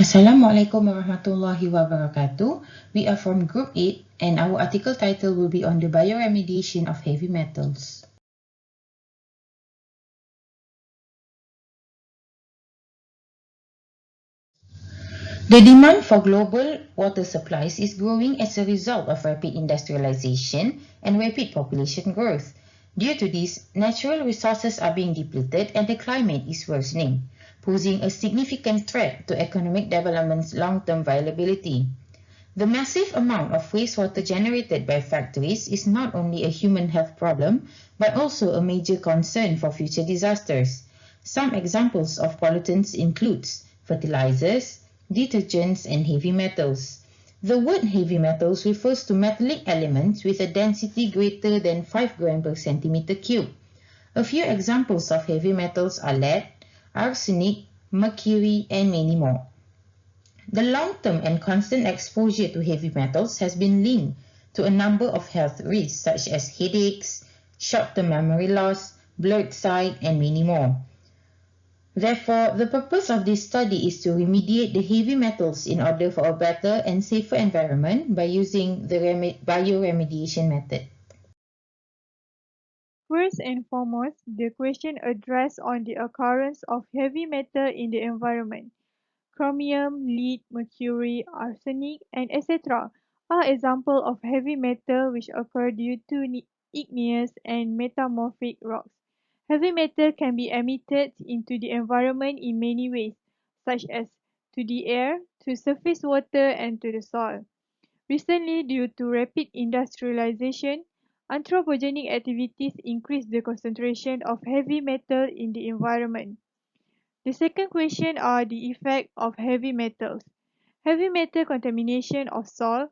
Assalamualaikum warahmatullahi wabarakatuh. We are from Group 8 and our article title will be on the bioremediation of heavy metals. The demand for global water supplies is growing as a result of rapid industrialization and rapid population growth. Due to this, natural resources are being depleted and the climate is worsening, posing a significant threat to economic development's long-term viability. The massive amount of wastewater generated by factories is not only a human health problem, but also a major concern for future disasters. Some examples of pollutants include fertilizers, detergents, and heavy metals. The word heavy metals refers to metallic elements with a density greater than 5 grams per centimeter cube. A few examples of heavy metals are lead, arsenic, mercury, and many more. The long-term and constant exposure to heavy metals has been linked to a number of health risks such as headaches, short-term memory loss, blurred sight, and many more. Therefore, the purpose of this study is to remediate the heavy metals in order for a better and safer environment by using the bioremediation method. First and foremost, the question addressed on the occurrence of heavy metal in the environment. Chromium, lead, mercury, arsenic, and etc. are examples of heavy metal which occur due to igneous and metamorphic rocks. Heavy metal can be emitted into the environment in many ways, such as to the air, to surface water, and to the soil. Recently, due to rapid industrialization, anthropogenic activities increase the concentration of heavy metal in the environment. The second question are the effect of heavy metals. Heavy metal contamination of soil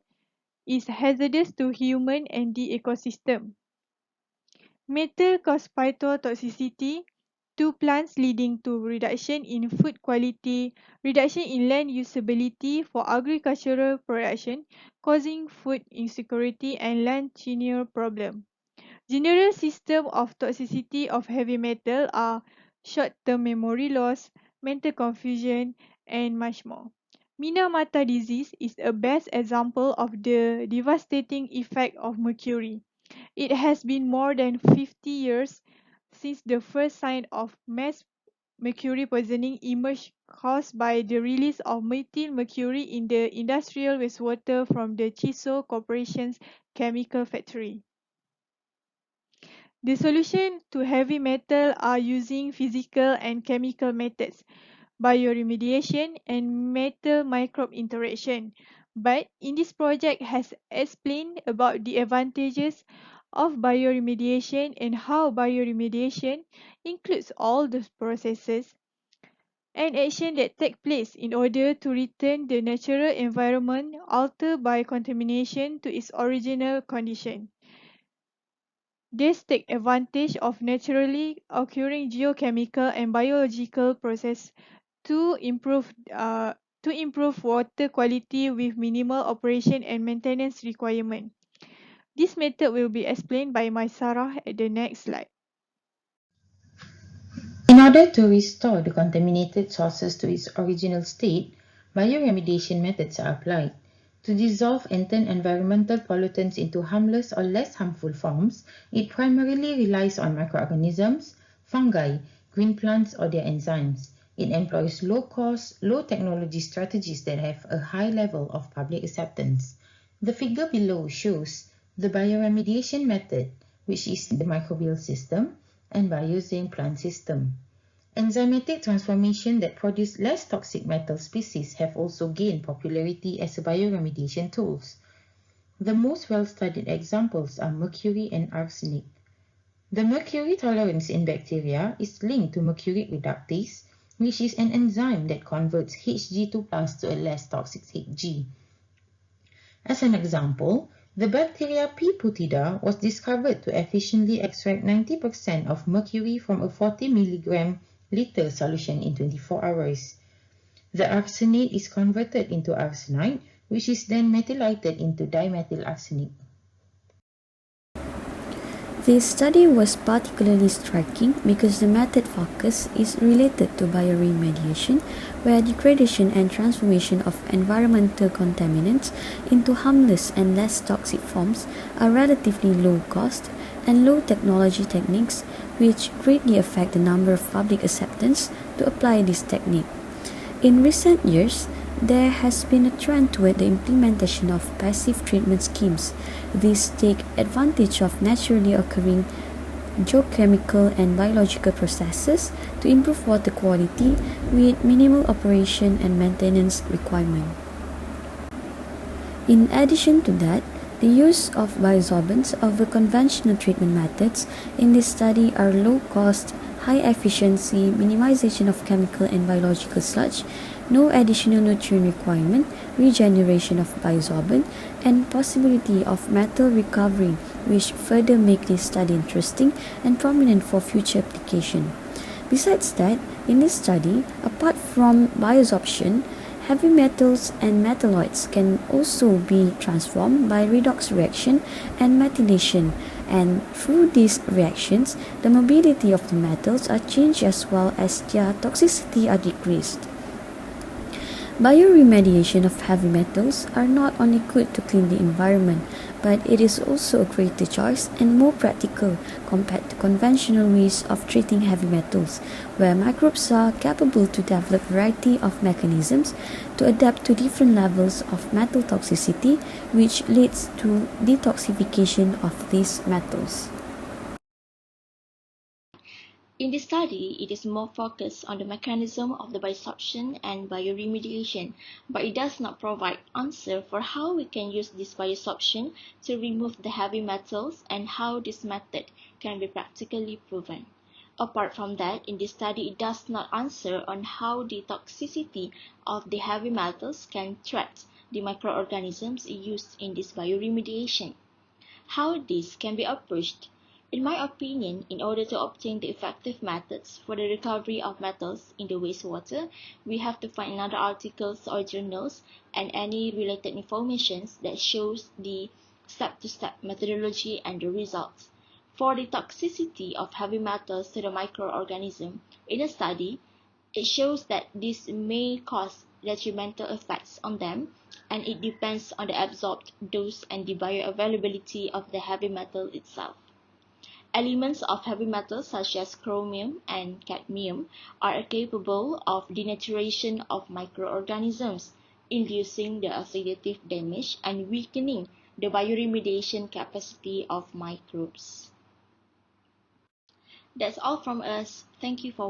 is hazardous to human and the ecosystem. Metal cause phytotoxicity to plants leading to reduction in food quality, reduction in land usability for agricultural production, causing food insecurity and land tenure problem. General system of toxicity of heavy metal are short-term memory loss, mental confusion, and much more. Minamata disease is a best example of the devastating effect of mercury. It has been more than 50 years since the first sign of mass mercury poisoning emerged caused by the release of methyl mercury in the industrial wastewater from the Chiso Corporation's chemical factory. The solution to heavy metal are using physical and chemical methods, bioremediation and metal microbe interaction. But in this project has explained about the advantages of bioremediation and how bioremediation includes all the processes and action that take place in order to return the natural environment altered by contamination to its original condition. This take advantage of naturally occurring geochemical and biological process to improve water quality with minimal operation and maintenance requirement. This method will be explained by Maisarah at the next slide. In order to restore the contaminated sources to its original state, bioremediation methods are applied. To dissolve and turn environmental pollutants into harmless or less harmful forms, it primarily relies on microorganisms, fungi, green plants, or their enzymes. It employs low-cost, low-technology strategies that have a high level of public acceptance. The figure below shows the bioremediation method, which is the microbial system, and biozine plant system. Enzymatic transformation that produce less toxic metal species have also gained popularity as bioremediation tools. The most well-studied examples are mercury and arsenic. The mercury tolerance in bacteria is linked to mercuric reductase, which is an enzyme that converts Hg2+ to a less toxic Hg. As an example, the bacteria P. putida was discovered to efficiently extract 90% of mercury from a 40 mg/liter solution in 24 hours. The arsenate is converted into arsenite, which is then methylated into dimethyl arsenic. This study was particularly striking because the method focus is related to bioremediation, where degradation and transformation of environmental contaminants into harmless and less toxic forms are relatively low cost and low technology techniques, which greatly affect the number of public acceptance to apply this technique. In recent years, there has been a trend toward the implementation of passive treatment schemes. These take advantage of naturally occurring geochemical and biological processes to improve water quality with minimal operation and maintenance requirement. In addition to that, the use of biosorbents over conventional treatment methods in this study are low cost, high efficiency, minimization of chemical and biological sludge, no additional nutrient requirement, regeneration of biosorbent, and possibility of metal recovery, which further make this study interesting and prominent for future application. Besides that, in this study, apart from biosorption, heavy metals and metalloids can also be transformed by redox reaction and methylation, and through these reactions, the mobility of the metals are changed as well as their toxicity are decreased. Bioremediation of heavy metals are not only good to clean the environment, but it is also a greater choice and more practical compared to conventional ways of treating heavy metals, where microbes are capable to develop a variety of mechanisms to adapt to different levels of metal toxicity, which leads to detoxification of these metals. In this study, it is more focused on the mechanism of the biosorption and bioremediation, but it does not provide answer for how we can use this biosorption to remove the heavy metals and how this method can be practically proven. Apart from that, in this study, it does not answer on how the toxicity of the heavy metals can threat the microorganisms used in this bioremediation. How this can be approached? In my opinion, in order to obtain the effective methods for the recovery of metals in the wastewater, we have to find another articles or journals and any related information that shows the step-to-step methodology and the results. For the toxicity of heavy metals to the microorganism, in a study, it shows that this may cause detrimental effects on them, and it depends on the absorbed dose and the bioavailability of the heavy metal itself. Elements of heavy metals such as chromium and cadmium are capable of denaturation of microorganisms, inducing the oxidative damage and weakening the bioremediation capacity of microbes. That's all from us. Thank you for watching.